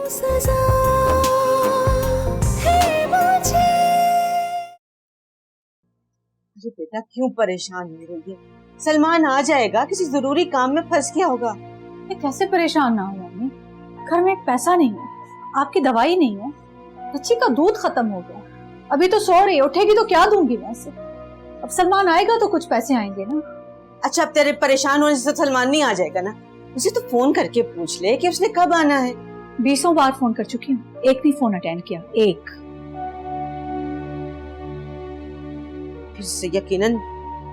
सजा है मुझे। अरे बेटा क्यों परेशान हो रही है? सलमान आ जाएगा, किसी जरूरी काम में फंस गया होगा। कैसे परेशान ना हो अम्मी, घर में एक पैसा नहीं है, आपकी दवाई नहीं है, बच्ची का दूध खत्म हो गया, अभी तो सो रही, उठेगी तो क्या दूंगी मैं इसे? अब सलमान आएगा तो कुछ पैसे आएंगे ना। अच्छा अब तेरे परेशान होने से सलमान नहीं आ जाएगा ना? उसे तो फोन करके पूछ ले कि उसने कब आना है। 20 बार फोन कर चुकी हूँ, एक नहीं फोन अटेंड किया, एक। फिर से यकीनन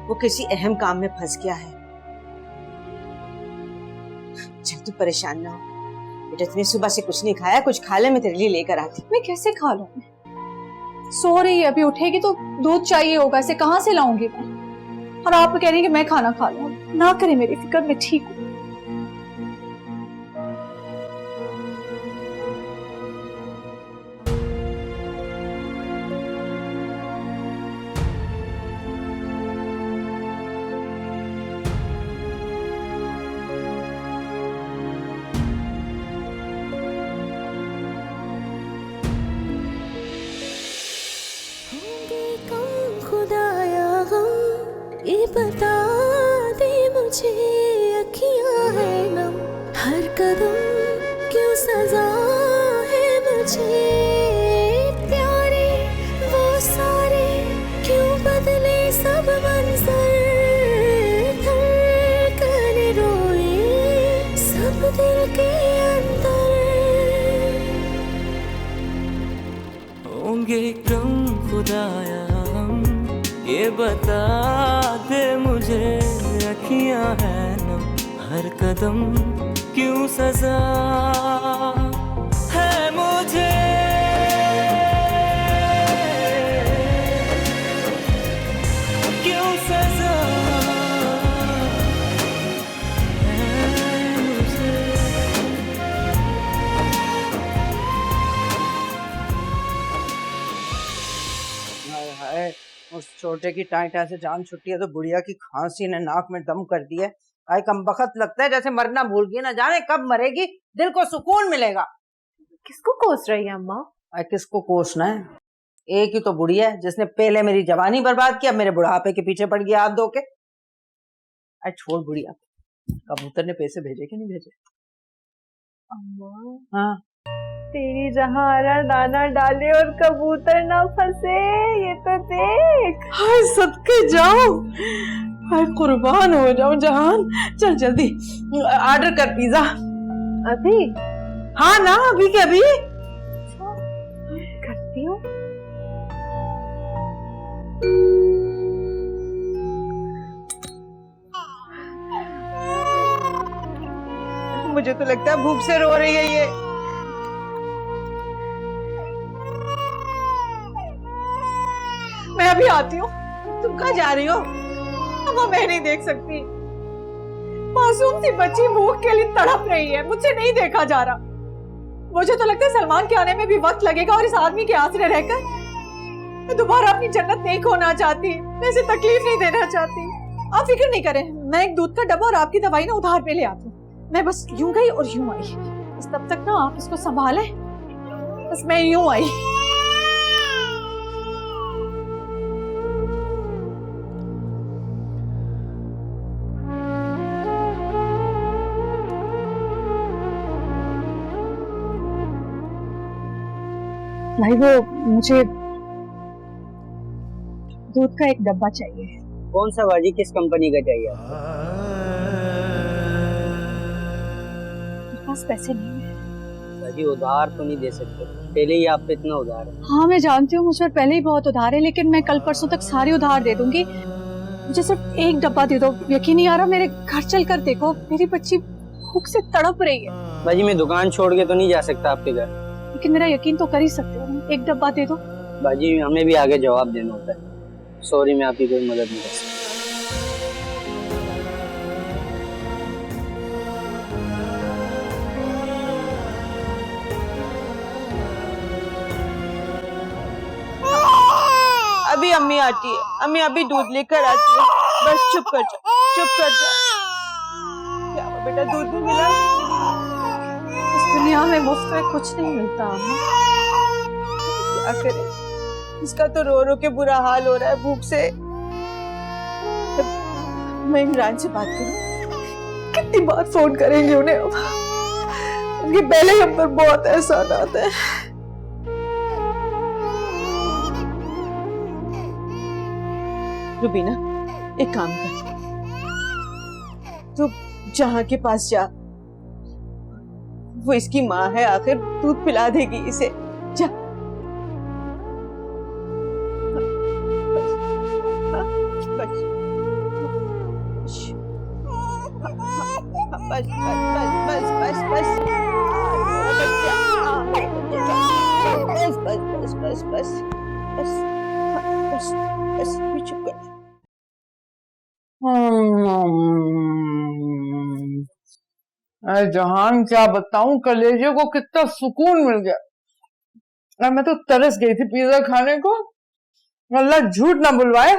वो किसी अहम काम में फंस गया है। चल तू परेशान ना हो बेटा, तूने सुबह से कुछ नहीं खाया, कुछ खा ले, मैं तेरे लिए लेकर आती। मैं कैसे खा लूं? सो रही है, अभी उठेगी तो दूध चाहिए होगा, इसे कहाँ से लाऊंगी मैं? और आप कह रही हैं कि मैं खाना खा लूं। ना करें मेरी फिक्र, मैं ठीक हूँ। ये बता दे मुझे, अखियां है नम, हर कदम क्यों सजा है मुझे? प्यारे वो सारे क्यों बदले सब मंजर, धड़कन रोए सब दिल के अंदर। होंगे कम खुदाया ये बता दे मुझे, अखियां है नम, हर कदम क्यों सजा है मुझे? क्यों सजा है मुझे? हाय उस छोटे की टाइटा से जान छुट्टी है तो बुढ़िया की खांसी ने नाक में दम कर दिया। आई कमबख्त लगता है जैसे मरना भूल गई, ना जाने कब मरेगी, दिल को सुकून मिलेगा। किसको कोस रही है अम्मा? आई किसको कोसना है, एक ही तो बुढ़िया है जिसने पहले मेरी जवानी बर्बाद की, अब मेरे बुढ़ापे के पीछे पड़ गया हाथ धो के। आई छोड़ बुढ़िया, कबूतर ने पैसे भेजे कि नहीं भेजे? अम्मा हाँ तेरी जहाँ हरा दाना डाले और कबूतर ना फंसे, ये तो देख। हाय सदके जाओ, हाय कुर्बान हो जाओ जहान। चल जल्दी ऑर्डर कर पिज्जा। अभी? हाँ ना अभी के अभी करती हूँ। मुझे तो लगता है भूख से रो रही है ये। मैं अभी आती हूँ, तुम कहाँ जा रही हो? अब मैं नहीं देख सकती, मासूम सी बच्ची भूख के लिए तड़प रही है, मुझसे नहीं देखा जा रहा। मुझे तो लगता है सलमान के आने में भी वक्त लगेगा और इस आदमी के आसरे रहकर मैं दोबारा अपनी जन्नत नहीं खोना चाहती, मैं इसे तकलीफ नहीं देना चाहती। आप फिक्र नहीं करें, मैं एक दूध का डब्बा और आपकी दवाई ना उधार पे ले आती हूँ। मैं बस यूं गई और यूं आई, बस तब तक ना आप इसको संभालें, बस मैं यूं आई। भाई वो मुझे दूध का एक डब्बा चाहिए। कौन सा बाजी, किस कंपनी का चाहिए? मेरे पास पैसे नहीं है बाजी, उधार तो नहीं दे सकते, पहले ही आप पे इतना उधार है। हाँ मैं जानती हूँ, मुझ पर पहले ही बहुत उधार है, लेकिन मैं कल परसों तक सारे उधार दे दूंगी। मुझे सिर्फ एक डब्बा दे दो। यकीन नहीं आ रहा, मेरे घर चल कर देखो, मेरी बच्ची भूख से तड़प रही है। बाजी मैं दुकान छोड़ के तो नहीं जा सकता आपके घर, लेकिन मेरा यकीन तो कर ही सकते हो, एक डब्बा दे दो। बाजी हमें भी आगे जवाब देना होता है, सॉरी मैं आपकी कोई मदद नहीं कर सकता। अभी अम्मी आती है, अम्मी अभी दूध लेकर आती है, बस चुप कर जा, चुप कर जा। क्या हुआ बेटा, दूध नहीं मिला? दुनिया में मुफ्त में कुछ नहीं मिलता अम्मा। क्या करें, इसका तो रो रो के बुरा हाल हो रहा है भूख से। मैं इमरान से बात करूं? कितनी बार फोन करेंगे उन्हें अब? उनके पहले ही हम पर बहुत एहसान आता है। रुबीना, एक काम कर, तू जहां के पास जा, वो इसकी माँ है, आखिर दूध पिला देगी इसे। जा। बस बस बस बस बस बस बस बस बस चुप कर। अरे जहान, क्या बताऊं, कलेजे को कितना सुकून मिल गया। और मैं तो तरस गई थी पिज्जा खाने को। अल्लाह झूठ ना बुलवाए,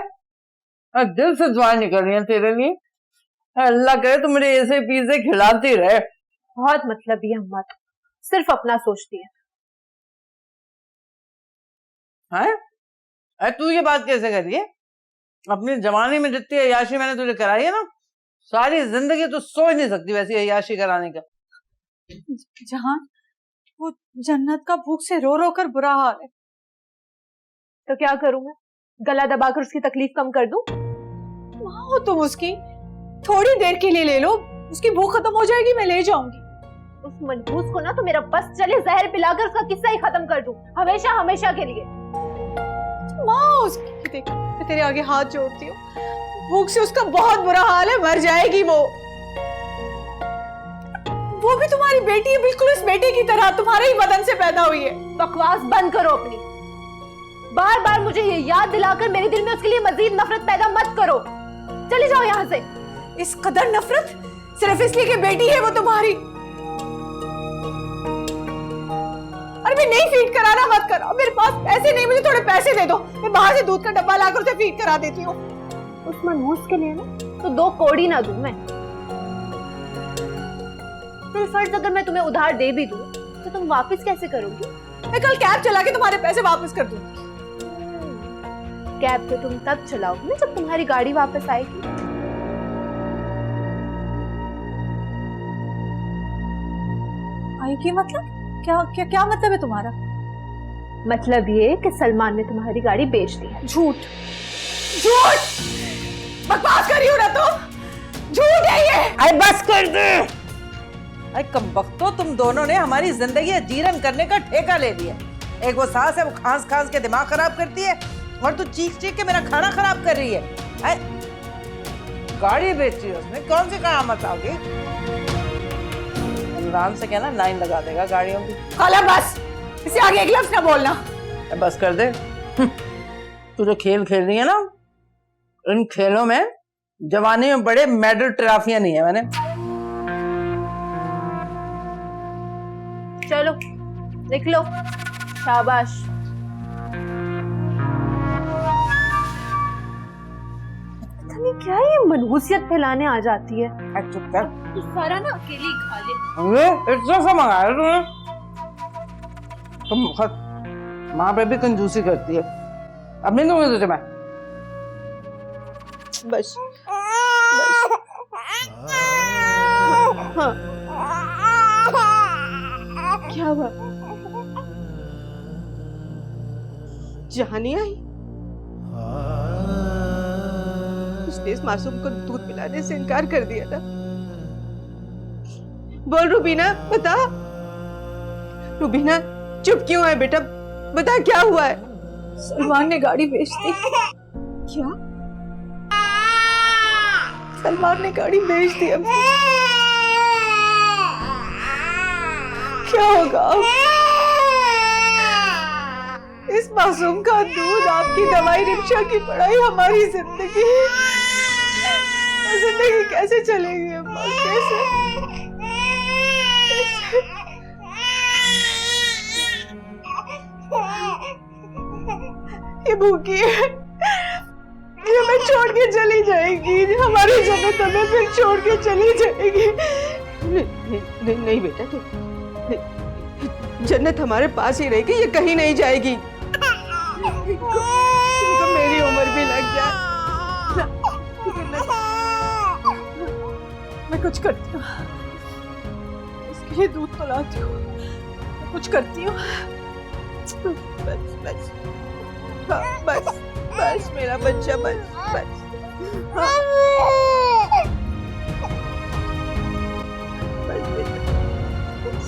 दिल से दुआ निकल रही है तेरे लिए। अल्लाह करे तू मुझे ऐसे पिज्जे खिलाती रहे। बहुत मतलबी है अम्मा, तो सिर्फ अपना सोचती है। हैं? अरे तू ये बात कैसे कर रही है? अपनी जवानी में जितनी अय्याशी मैंने तुझे कराई है ना, सारी जिंदगी तू सोच नहीं सकती वैसी अय्याशी कराने का। जहान, वो जन्नत का भूख से रो रो कर बुरा हाल है। तो क्या करूं मैं? गला दबाकर उसकी तकलीफ कम कर दूं? हो तुम उसकी, थोड़ी देर के लिए ले लो, उसकी भूख खत्म हो जाएगी, मैं ले जाऊंगी। उस मनहूस को ना तो मेरा बस चले जहर पिलाकर उसका किस्सा ही खत्म कर दूं, हमेशा हमेशा के लिए। माँ, उसकी देख, मैं तेरे आगे हाथ जोड़ती हूँ, भूख से उसका बहुत बुरा हाल है, मर जाएगी वो भी तुम्हारी बेटी है, बिल्कुल इस बेटे की तरह, तुम्हारे ही बदन से पैदा हुई है। बकवास बंद करो अपनी, बार बार मुझे ये याद दिलाकर मेरे दिल में उसके लिए मजीद नफरत पैदा मत करो। चले जाओ यहाँ से। इस कदर नफरत सिर्फ इसलिए कि बेटी है वो तुम्हारी। अरे मैं नहीं फीड कराना मत करो, मेरे पास पैसे नहीं, मुझे थोड़े पैसे दे दो, मैं बाहर से दूध का डब्बा लाकर उसे फीड करा देती हूँ। उस मनहूस के लिए ना तो 2 कौड़ी ना दूं मैं। फिर फर्ज अगर मैं तुम्हें उधार दे भी दूं तो तुम वापस कैसे करोगी? मैं कल कैब चला के तुम्हारे पैसे वापस कर दूंगी। कैब तो तुम तब चलाओगी ना जब तुम्हारी गाड़ी वापस आएगी। आएगी मतलब? क्या क्या क्या मतलब है तुम्हारा? मतलब ये कि सलमान ने तुम्हारी गाड़ी बेच दी है। झूठ, झूठ, बकवास कर रही हो ना तुम, झूठ है ये। अरे बस कर दे। अरे कमबख्तो, तुम दोनों ने हमारी जिंदगी जीरन करने का ठेका ले लिया। एक वो सास है, वो खांस खांस के दिमाग खराब करती है, और तू चीख चीख के मेरा खाना खराब कर रही है। गाड़ी बेची है उसने, कौन सी करामत आ गई? इमरान से कहना लाइन लगा देगा गाड़ियों की। खाला बस, इसे आगे एक लफ्ज ना बोलना। बस कर दे। तू जो खेल खेल रही है ना, इन खेलों में जवानी में बड़े मेडल ट्रॉफियां नहीं है मैंने। चलो निकलो, शाबाश। पता नहीं क्या ये मनहूसियत फैलाने आ जाती है। चुप कर। तू सारा ना अकेले ही खा ले। इतना सा मंगाया तूने? तुम माँ पे भी कंजूसी करती है। अब नहीं दूंगी तुझे मैं। बस हाँ। क्या हुआ? जहानी आई? उसने इस मासूम को दूध पिलाने से इनकार कर दिया था। बोल रुबीना, बता। रुबीना चुप क्यों है बेटा, बता क्या हुआ है? सलमान ने गाड़ी बेच दी। क्या? सलमान ने गाड़ी बेच दी? अब क्या होगा? इस मासूम का दूध, आपकी दवाई, रिक्शा की पढ़ाई, हमारी जिंदगी कैसे चलेगी अम्मा? कैसे? ये भूखी है, ये हमें छोड़ के चली जाएगी, हमारी जन्नत हमें फिर छोड़ के चली जाएगी। नहीं बेटा, जन्नत हमारे पास ही रहेगी, ये कहीं नहीं जाएगी। इनको मेरी उम्र भी लग जाए। मैं कुछ करती हूँ, इसके लिए दूध तो लाती हूँ, मैं कुछ करती हूँ। बस बस, हाँ, बस बस मेरा बच्चा, बस बस, हाँ। बस बेटा, बस।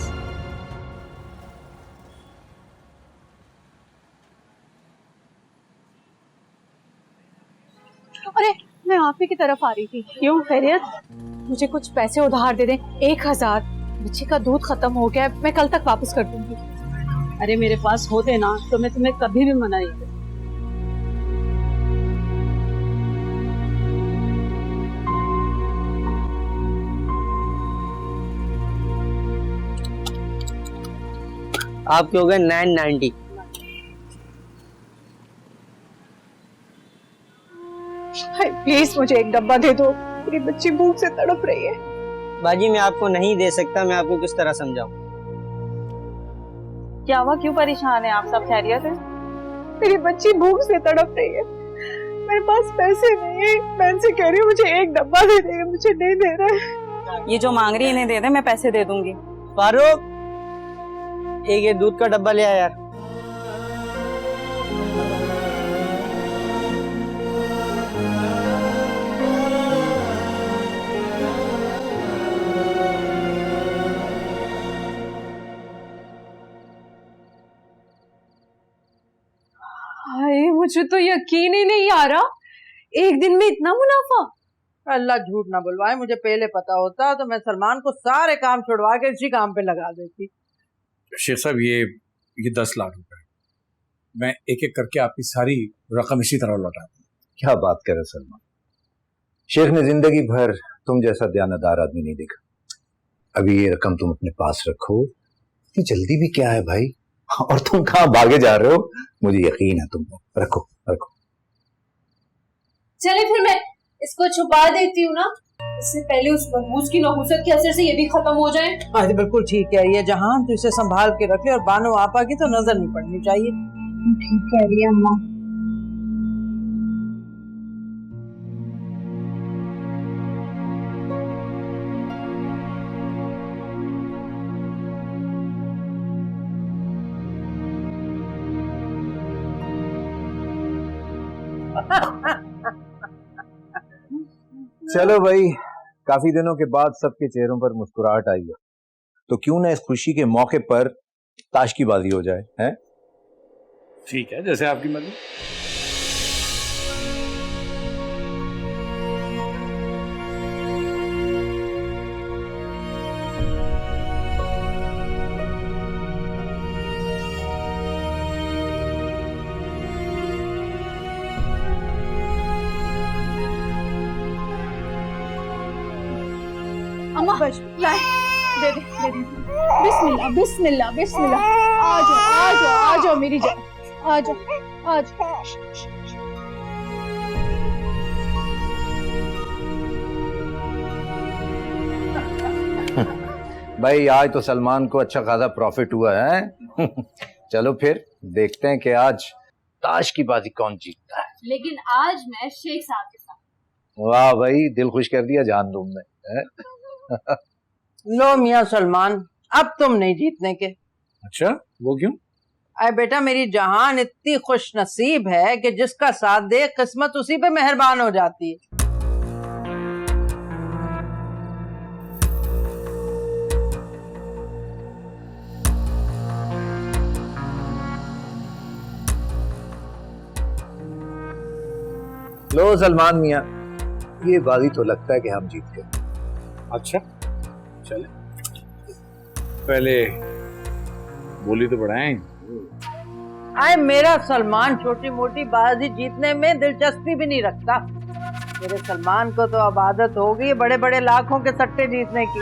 अरे मैं आप ही की तरफ आ रही थी। क्यों, खैरियत? मुझे कुछ पैसे उधार दे दें, 1000। बच्चे का दूध खत्म हो गया है, मैं कल तक वापस कर दूंगी। अरे मेरे पास होते ना तो मैं तुम्हें कभी भी मना नहीं करती। आपके हो गए 990। प्लीज मुझे एक डब्बा दे दो, मेरी बच्ची भूख से तड़प रही है। बाजी मैं आपको नहीं दे सकता, मैं आपको किस तरह समझाऊं? क्या हुआ, क्यों परेशान है आप? सब खैरियत है? मेरी बच्ची भूख से तड़प रही है, मेरे पास पैसे नहीं है। मैं इनसे कह रही हूँ मुझे एक डब्बा दे देंगे, मुझे नहीं दे रहे। ये जो मांग रही है इन्हें दे दे, मैं पैसे दे दूंगी। फारूक, एक ये दूध का डब्बा ले आया यार। हाय, मुझे तो यकीन ही नहीं आ रहा, एक दिन में इतना मुनाफा। अल्लाह झूठ ना बुलवाए, मुझे पहले पता होता तो मैं सलमान को सारे काम छुड़वा के इसी काम पे लगा देती। शेख साहब, ये 10 लाख रुपए मैं एक एक करके आपकी सारी रकम इसी तरह लौटा दूं। क्या बात कर रहे सलमान, शेख ने जिंदगी भर तुम जैसा दयानतदार आदमी नहीं देखा। अभी ये रकम तुम अपने पास रखो, इतनी जल्दी भी क्या है भाई, और तुम कहाँ भागे जा रहे हो? मुझे यकीन है तुम रखो रखो। चले फिर मैं इसको छुपा देती हूँ ना, इससे पहले उस बदबूज की नहुसत के असर से ये भी खत्म हो जाए। हाँ बिल्कुल ठीक है ये जहान, तो इसे संभाल के रख ले, और बानो आपा की तो नजर नहीं पड़नी चाहिए। ठीक कह रही है अम्मा। चलो भाई, काफी दिनों के बाद सबके चेहरों पर मुस्कुराहट आई है, तो क्यों ना इस खुशी के मौके पर ताश की बाजी हो जाए, हैं? ठीक है, जैसे आपकी मर्जी। अम्मा लाए, दे दे दे दे। बिस्मिल्लाह बिस्मिल्लाह बिस्मिल्लाह। आ जाओ आ जाओ आ जाओ मेरी जान, आ जाओ आ जाओ। भाई आज तो सलमान को अच्छा खासा प्रॉफिट हुआ है। चलो फिर देखते हैं कि आज ताश की बाजी कौन जीतता है। लेकिन आज मैं शेख साहब के साथ। वाह भाई, दिल खुश कर दिया जान तुमने। लो मियाँ सलमान, अब तुम नहीं जीतने के। अच्छा, वो क्यों? अरे बेटा, मेरी जहान इतनी खुश नसीब है कि जिसका साथ दे किस्मत उसी पे मेहरबान हो जाती है। लो सलमान मियाँ, ये बाजी तो लगता है कि हम जीत गए। अच्छा चले, पहले बोली तो बढ़ाएं। आए मेरा सलमान छोटी मोटी बाजी जीतने में दिलचस्पी भी नहीं रखता। मेरे सलमान को तो अब आदत हो गई बड़े बड़े लाखों के सट्टे जीतने की।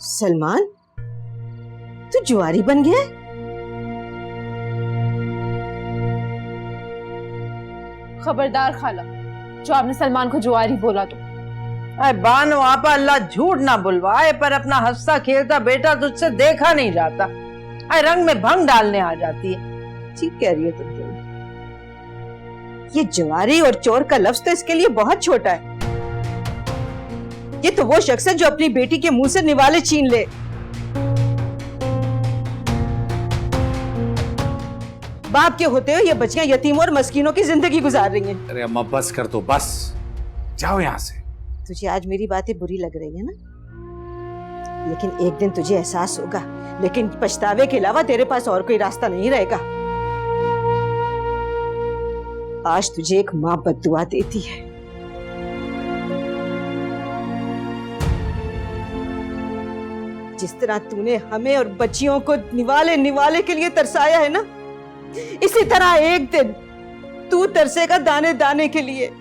सलमान, तू जुआरी बन गया? खबरदार खाला, जो आपने सलमान को जुआरी बोला तो। अरे बानो आपा, अल्लाह झूठ ना बुलवाए, पर अपना हंसता खेलता बेटा तुझसे देखा नहीं जाता। अरे रंग में भंग डालने आ जाती है। ठीक कह रही है तुम। ये जुआरी और चोर का लफ्ज तो इसके लिए बहुत छोटा है। ये तो वो शख्स है जो अपनी बेटी के मुंह से निवाले छीन ले। बाप के होते हुए ये बच्चियां यतीमों और मस्कीनों की जिंदगी गुजार रही हैं। अरे अम्मा बस कर दो, बस जाओ यहाँ से। तुझे आज मेरी बातें बुरी लग रही है ना, लेकिन एक दिन तुझे एहसास होगा। लेकिन पछतावे के अलावा तेरे पास और कोई रास्ता नहीं रहेगा। आज तुझे एक माँ बद्दुआ देती है। जिस तरह तूने हमें और बच्चियों को निवाले के लिए तरसाया है ना, इसी तरह एक दिन तू तरसेगा दाने दाने के लिए।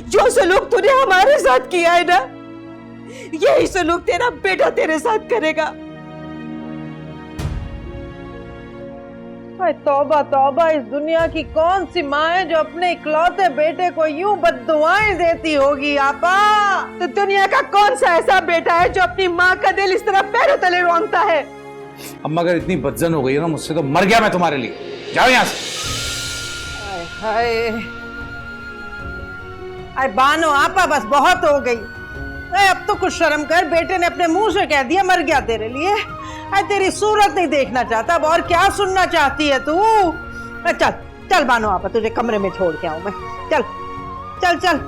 जो सलूक तूने हमारे साथ किया है ना, यही सलूक तेरा बेटा तेरे साथ करेगा। तौबा तौबा, इस दुनिया की कौन सी माँ है जो अपने इकलौते बेटे को यूं बद्दुआएं देती होगी आपा? तो दुनिया का कौन सा ऐसा बेटा है जो अपनी माँ का दिल इस तरह पैरों तले रोंगता है? अम्मा अगर इतनी बदजन हो गई है ना मुझसे, तो मर गया मैं तुम्हारे लिए। जाओ यहाँ से। हाय हाय बानो आपा, बस बहुत हो गई। अब तो कुछ शर्म कर, बेटे ने अपने मुंह से कह दिया मर गया तेरे लिए। अरे तेरी सूरत नहीं देखना चाहता, अब और क्या सुनना चाहती है तू? चल चल बानो आपा, तुझे कमरे में छोड़ के आऊं मैं। चल चल चल,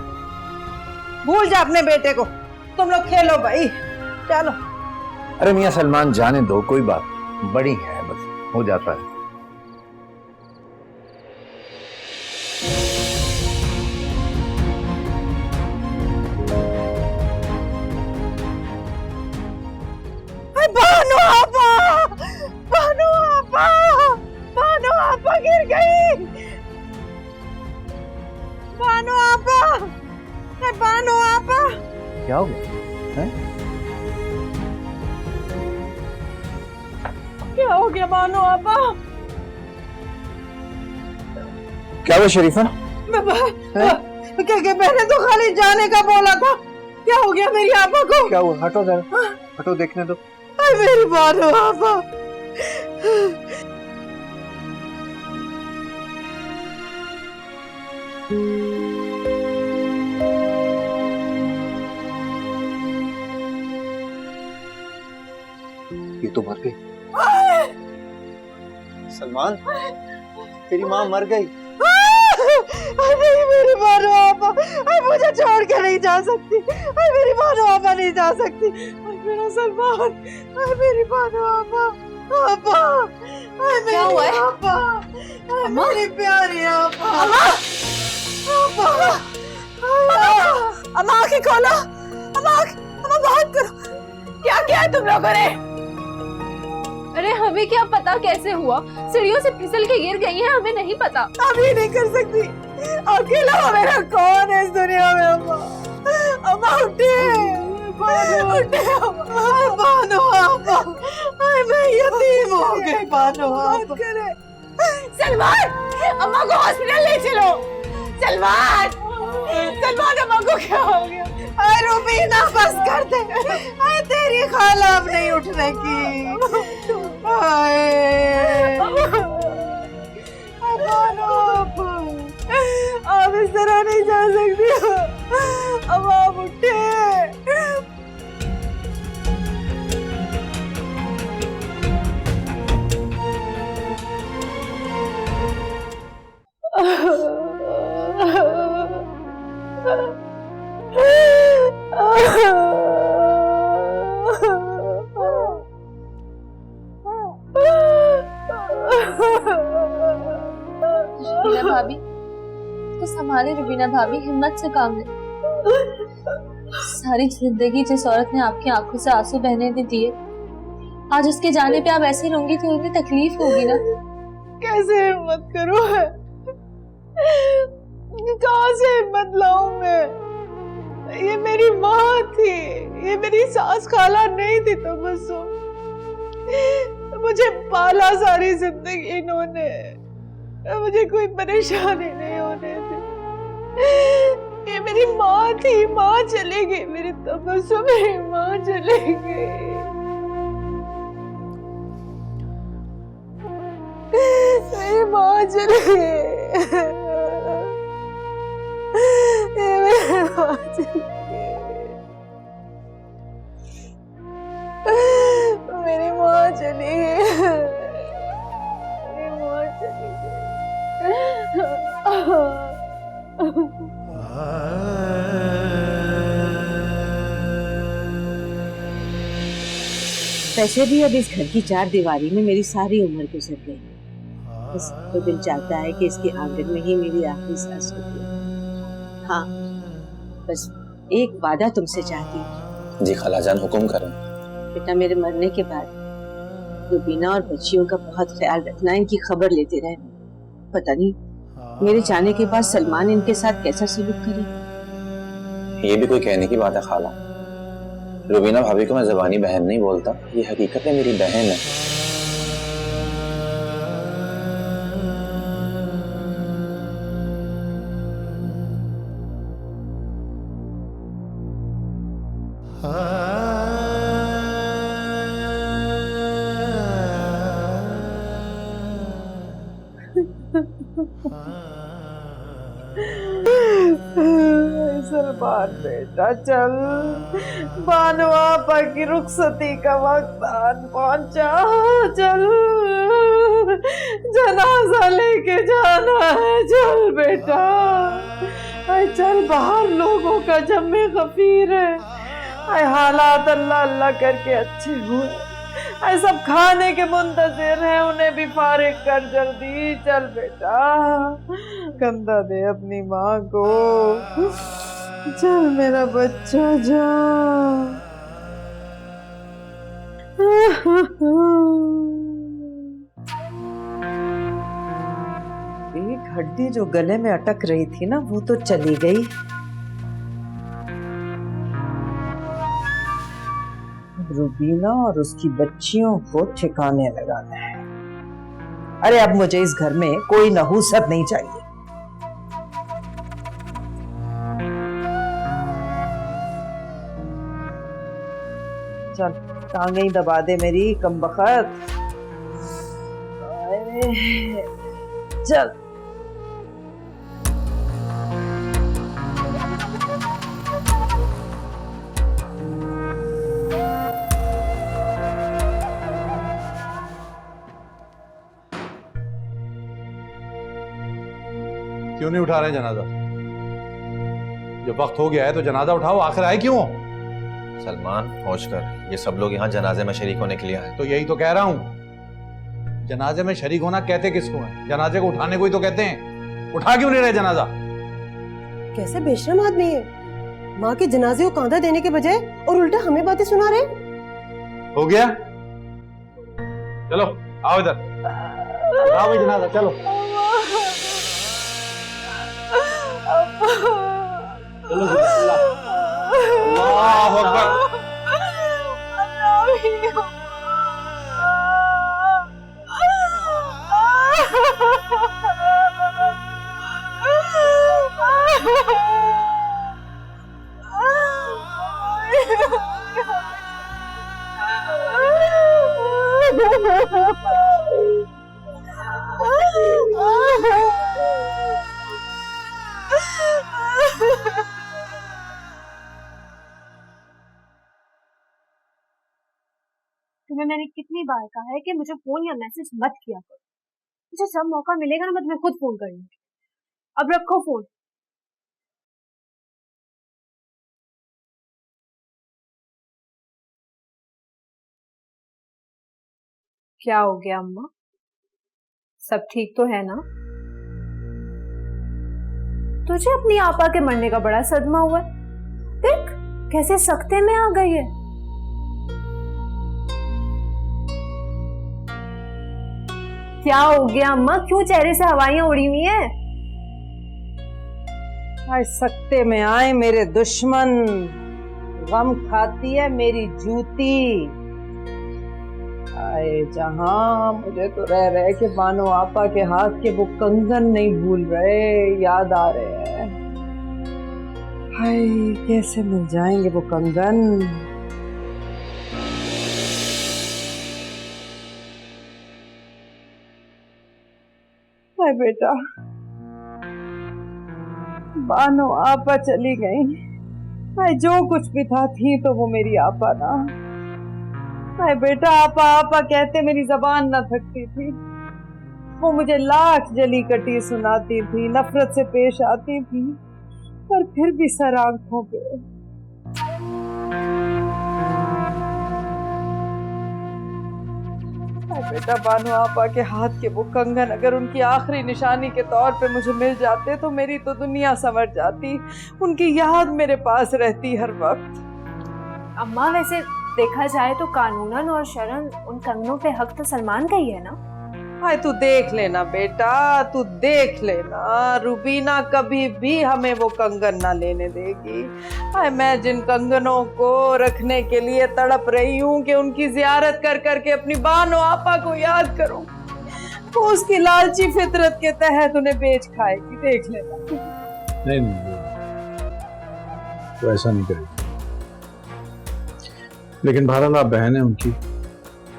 भूल जा अपने बेटे को, तुम लोग खेलो भाई, चलो। अरे मियां सलमान जाने दो, कोई बात बड़ी है, बस हो जाता है। भानु आपा, भानु आपा, भानु आपा गिर गई। भानु आपा, भानु आपा, क्या हो गया है? क्या हो गया भानु आपा? क्या हुआ शरीफा? क्या मैंने तो खाली जाने का बोला था। क्या हो गया मेरी आपा को? क्या हुआ? हटो जरा, हटो देखने दो। मेरी भानु आपा, ये तो मर गई। सलमान, तेरी माँ मर गई। नहीं मेरी भानु आपा, मुझे छोड़ के नहीं जा सकती। मेरी भानु आपा नहीं जा सकती। मेरा सलमान, मेरी भानु आपा, आपा, क्या हुआ है? आपा, मेरी प्यारी आपा, आपा, अम्मा आंखें खोलो, अम्मा बात करो। क्या किया है तुम लोगों ने? अरे हमें क्या पता कैसे हुआ, सीढ़ियों से फिसल के गिर गई हैं, हमें नहीं पता। अभी नहीं कर सकती, अकेला मेरा कौन है इस दुनिया में? अम्मा, अम्मा उठे, उठे, बानो आपा, मैं यतीम हो गई। बानो आपा, सलमान, अम्मा को हॉस्पिटल ले चलो। सलमान, सलमान, अम्मा को क्या हो गया? अरे रूबीना बस कर दे, अरे तेरी खाला अब नहीं उठने की। अब इस तरह नहीं जा सकती, अब आप उठे। रुबीना भाभी तो संभाले, रुबीना भाभी हिम्मत से काम ले। सारी जिंदगी जिस औरत ने आपकी आंखों से आंसू बहने दिए, आज उसके जाने पे आप ऐसे रोंगी तो उन्हें तकलीफ होगी ना। कैसे हिम्मत करूं मैं? कहाँ से हिम्मत लाऊं मैं? ये मेरी माँ थी, ये मेरी सास खाला नहीं थी। तो बस मुझे पाला सारी जिंदगी इन्होंने, मुझे कोई परेशानी नहीं होने दी। ये मेरी माँ थी, माँ चली गई, मेरी तबस्सुम, मेरी माँ चली गई। मेरी माँ चली गई, मेरी माँ चली गई, मेरी माँ चली गई, मेरी माँ चली गई। वैसे भी अब इस घर की चार दीवारी में मेरी सारी उम्र गुजर गई। बस तो दिल चाहता है कि इसके आंगन में ही मेरी आखिरी सांस रुके। हाँ, बस एक वादा तुमसे चाहती हूँ। जी खालाजान, हुक्म करें। बेटा, मेरे मरने के बाद रुबीना और बच्चियों का बहुत ख्याल रखना, इनकी खबर लेते रहना। पता नहीं मेरे जाने के बाद सलमान इनके साथ कैसा सलूक करे। ये भी कोई कहने की बात है खाला। रुबीना भाभी को मैं ज़बानी बहन नहीं बोलता, ये हकीकत में मेरी बहन है। सलमान बेटा चल, बानो आपा की रुखसती का वक्त आन पहुंचा, चल जनाजा लेके जाना है, चल बेटा, अरे चल, बाहर लोगों का जम्मे गफीर है, अरे हालात अल्लाह अल्लाह करके अच्छे हुए, अरे सब खाने के मुंतजिर हैं, उन्हें भी फारिग कर जल्दी, चल बेटा, कंधा दे अपनी माँ को, चल मेरा बच्चा जा। एक हड्डी जो गले में अटक रही थी ना, वो तो चली गई। रुबीना और उसकी बच्चियों को ठिकाने लगाना है। अरे अब मुझे इस घर में कोई नहूसत नहीं चाहिए। चल, टांगे ही दबा दे मेरी कमबख्त। चल क्यों नहीं उठा रहे जनाजा? जब वक्त हो गया है तो जनाजा उठाओ, आखिर आए क्यों? सलमान, होश कर, ये सब लोग यहाँ जनाजे में शरीक होने के लिए आए। तो यही तो कह रहा हूँ, जनाजे में शरीक होना कहते किसको है? जनाजे को उठाने को ही तो कहते हैं। उठा क्यों नहीं रहे जनाजा? कैसे बेशरम आदमी है, माँ के जनाजे को कांधा देने के बजाय और उल्टा हमें बातें सुना रहे। हो गया, चलो आओ इधर, आओ भाई जनाजा, चलो चलो, अल्लाह अकबर। तुम्हें मैंने कितनी बार कहा है कि मुझे फोन या मैसेज मत किया करो। मुझे जब मौका मिलेगा ना, मैं तुम्हें खुद फोन कर लूंगी। अब रखो फोन। क्या हो गया अम्मा? सब ठीक तो है ना? तुझे अपनी आपा के मरने का बड़ा सदमा हुआ है। देख कैसे सख्ते में आ गई है। क्या हो गया अम्मा? क्यों चेहरे से हवाइयां उड़ी हुई हैं? आज सकते में आए मेरे दुश्मन, गम खाती है मेरी जूती। आए जहां मुझे तो रह रहे कि बानो आपा के हाथ के वो कंगन नहीं भूल रहे, याद आ रहे हैं। हाय कैसे मिल जाएंगे वो कंगन। हाय बेटा, बानो आपा चली गई। हाय जो कुछ भी था थी तो वो मेरी आपा ना। हाय बेटा, आपा आपा कहते मेरी जबान ना थकती थी। वो मुझे लाख जली कटी सुनाती थी, नफरत से पेश आती थी, पर फिर भी सर आंखों पे। बेटा, बानो आपा के हाथ के वो कंगन अगर उनकी आखिरी निशानी के तौर पे मुझे मिल जाते तो मेरी तो दुनिया संवर जाती। उनकी याद मेरे पास रहती हर वक्त। अम्मा वैसे देखा जाए तो कानूनन और शरन उन कंगनों पे हक तो सलमान का ही है ना। हाय तू देख लेना बेटा, तू देख लेना, रुबीना कभी भी हमें वो कंगन ना लेने देगी। हाय मैं जिन कंगनों को रखने के लिए तड़प रही हूँ कि उनकी जियारत कर करके अपनी बानो आपा को याद करूं, वो उसकी लालची फितरत के तहत उन्हें बेच खाएगी। देख लेना। नहीं तो ऐसा नहीं करेगी, लेकिन बहरहाल आप बहन है उनकी,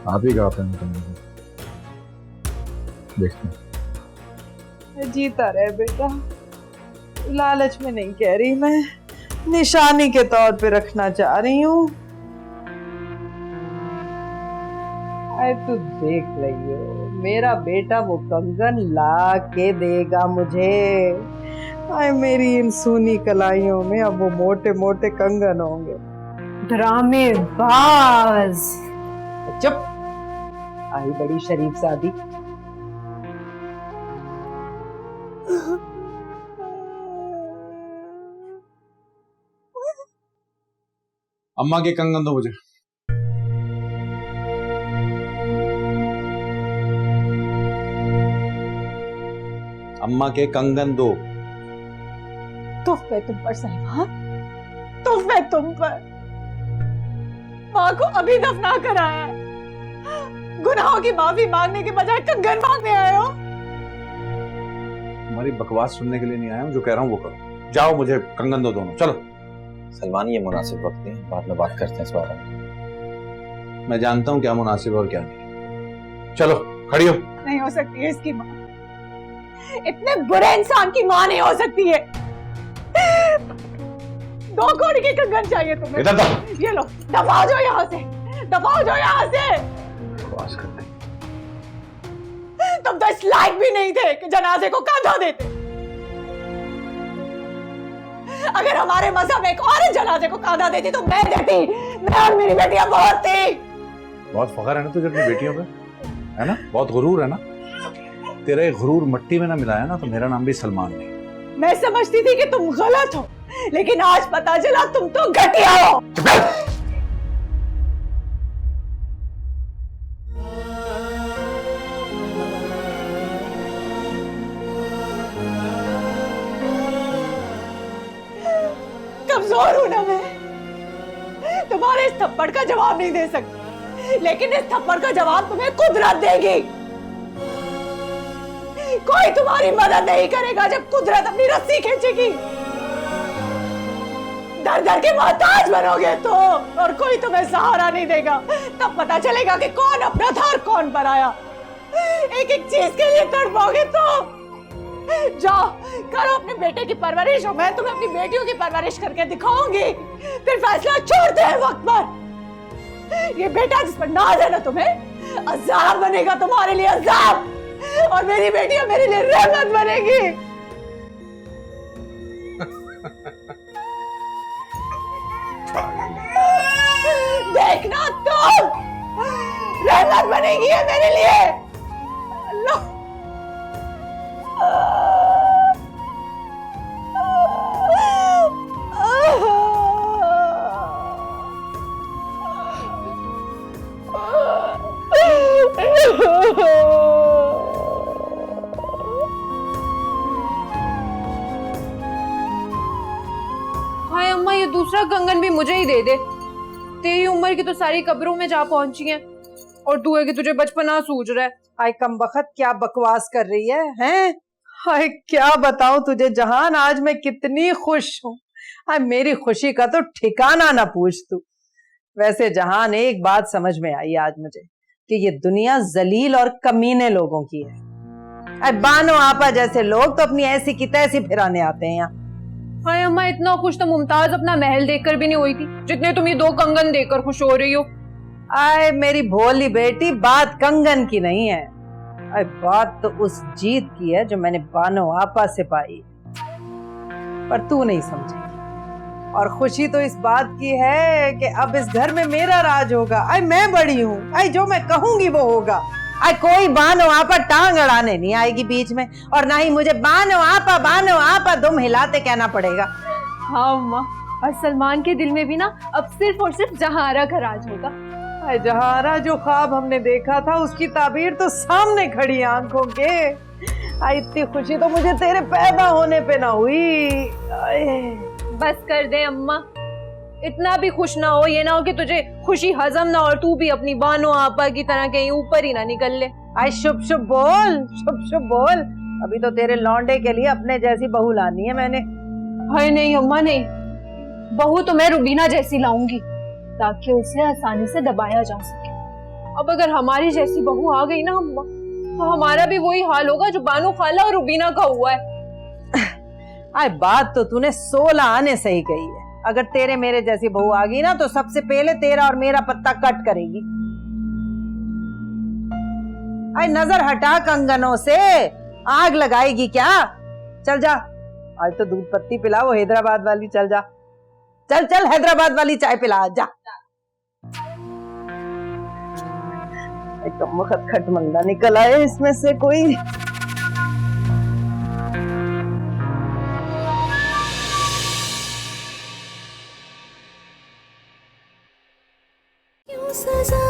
आप ही का आप देखते। जीता रहे बेटा, लालच में नहीं कह रही, मैं निशानी के तौर पे रखना चाह रही हूँ। अरे तू देख रही हो, मेरा बेटा वो कंगन ला के देगा मुझे। अरे मेरी इन सूनी कलाइयों में अब वो मोटे मोटे कंगन होंगे। ड्रामेबाज। चुप, आई बड़ी शरीफ शादी। अम्मा के कंगन दो मुझे। अम्मा के कंगन दो। तुफ है तुम पर सलमान, तुफ है तुम पर। माँ को अभी दफना कराया है, गुनाहों की माफी मांगने के बजाय कंगन मांगने आए हो। हमारी बकवास सुनने के लिए नहीं आया हूं, जो कह रहा हूं वो करो। जाओ, मुझे कंगन दो दोनों, चलो। सलमान ये मुनासिब वक्त नहीं, बाद में बात करते हैं इस बारे में। मैं जानता हूं क्या मुनासिब और क्या नहीं। चलो खड़ी हो। नहीं हो सकती है इसकी माँ, इतने बुरे इंसान की माँ नहीं हो सकती है। 2 कौड़ी के कंगन चाहिए तुम्हें। इधर दो। ये लो, दबाओ जो यहाँ से, दबाओ जो यहाँ से। बकवास करते। तुम तो इस लायक भी नहीं थे कि जनाजे को कंधा देते। अगर हमारे मजहब में एक और जनाजे को कांधा देती तो मैं देती। मैं और मेरी बेटियां बहुत थी। बहुत फख्र है ना तुझे अपनी बेटियों पे, है ना? बहुत गुरूर है ना? तेरा ये गुरूर मट्टी में ना मिलाया ना तो मेरा नाम भी सलमान नहीं। मैं समझती थी कि तुम गलत हो, लेकिन आज पता चला तुम तो घटिया हो। कमजोर हूं ना मैं, तुम्हारे इस थप्पड़ का जवाब नहीं दे सकती, लेकिन इस थप्पड़ का जवाब तुम्हें कुदरत देगी। कोई तुम्हारी मदद नहीं करेगा जब कुदरत अपनी रस्सी खींचेगी। दर दर के मोहताज बनोगे तो, और कोई तुम्हें सहारा नहीं देगा। तब पता चलेगा कि कौन अपना था और कौन पराया। एक एक चीज के लिए तड़पोगे तो। जाओ करो अपने बेटे की परवरिश, और मैं तुम्हें अपनी बेटियों की परवरिश करके दिखाऊंगी। फिर फैसला छोड़ते हैं वक्त पर। ये बेटा जिस पर नाज है ना तुम्हें, अजाब बनेगा तुम्हारे लिए, अजाब। और मेरी बेटियां मेरे लिए रहमत बनेगी। देखना तुम, रहमत बनेगी है मेरे लिए। अल्लाह हाय अम्मा, ये दूसरा कंगन भी मुझे ही दे दे। तेरी उम्र की तो सारी कब्रों में जा पहुंची हैं, और तू है कि तुझे बचपना सूझ रहा है। हाय कमबख्त, क्या बकवास कर रही है हैं? हाय क्या बताऊं तुझे जहान, आज मैं कितनी खुश हूँ मेरी खुशी का तो ठिकाना ना पूछ तू। वैसे जहान, एक बात समझ में आई आज मुझे कि ये दुनिया जलील और कमीने लोगों की है। बानो आपा जैसे लोग तो अपनी ऐसी की तैसी फिराने आते हैं यहाँ। हाय अम्मा, इतना खुश तो मुमताज अपना महल देखकर भी नहीं हुई थी जितने तुम ये 2 कंगन देखकर खुश हो रही हो। आए मेरी भोली बेटी, बात कंगन की नहीं है, बात तो उस जीत की है जो मैंने बानो आपा से पाई, पर तू नहीं समझेगी। और खुशी तो इस बात की है कि अब इस घर में मेरा राज होगा। मैं बड़ी हूँ, जो मैं कहूंगी वो होगा। कोई बानो आपा टांग अड़ाने नहीं आएगी बीच में, और ना ही मुझे बानो आपा दुम हिलाते कहना पड़ेगा। हाँ अम्मा, और सलमान के दिल में भी ना अब सिर्फ और सिर्फ जहारा का राज होगा। जहारा जो ख्वाब हमने देखा था उसकी ताबीर तो सामने खड़ी आंखों के। इतनी खुशी तो मुझे तेरे पैदा होने पे ना हुई। बस कर दे अम्मा, इतना भी खुश ना हो, ये ना हो कि तुझे खुशी हजम ना और तू भी अपनी बानो आपा की तरह कहीं ऊपर ही ना निकल ले। शुभ शुभ बोल। अभी तो तेरे लौंडे के लिए अपने जैसी बहू लानी है मैंने। हाय नहीं अम्मा नहीं, बहू तो मैं रुबीना जैसी लाऊंगी ताकि उसे आसानी से दबाया जा सके। अब अगर हमारी जैसी बहू आ गई ना अम्मा, तो हमारा भी वही हाल होगा जो बानो खाला और रुबीना का हुआ है। बात तो तूने 16 आने सही कही है। अगर तेरे मेरे जैसी बहू आ गई ना तो सबसे पहले तेरा और मेरा पत्ता कट करेगी। नजर हटा कंगनों से, आग लगाएगी क्या? चल जा, आज तो दूध पत्ती पिला, वो हैदराबाद वाली। चल जा, चल हैदराबाद वाली चाय पिला जा। एकदम वक्त खटमंदा निकल आए इसमें से कोई। क्यों सजा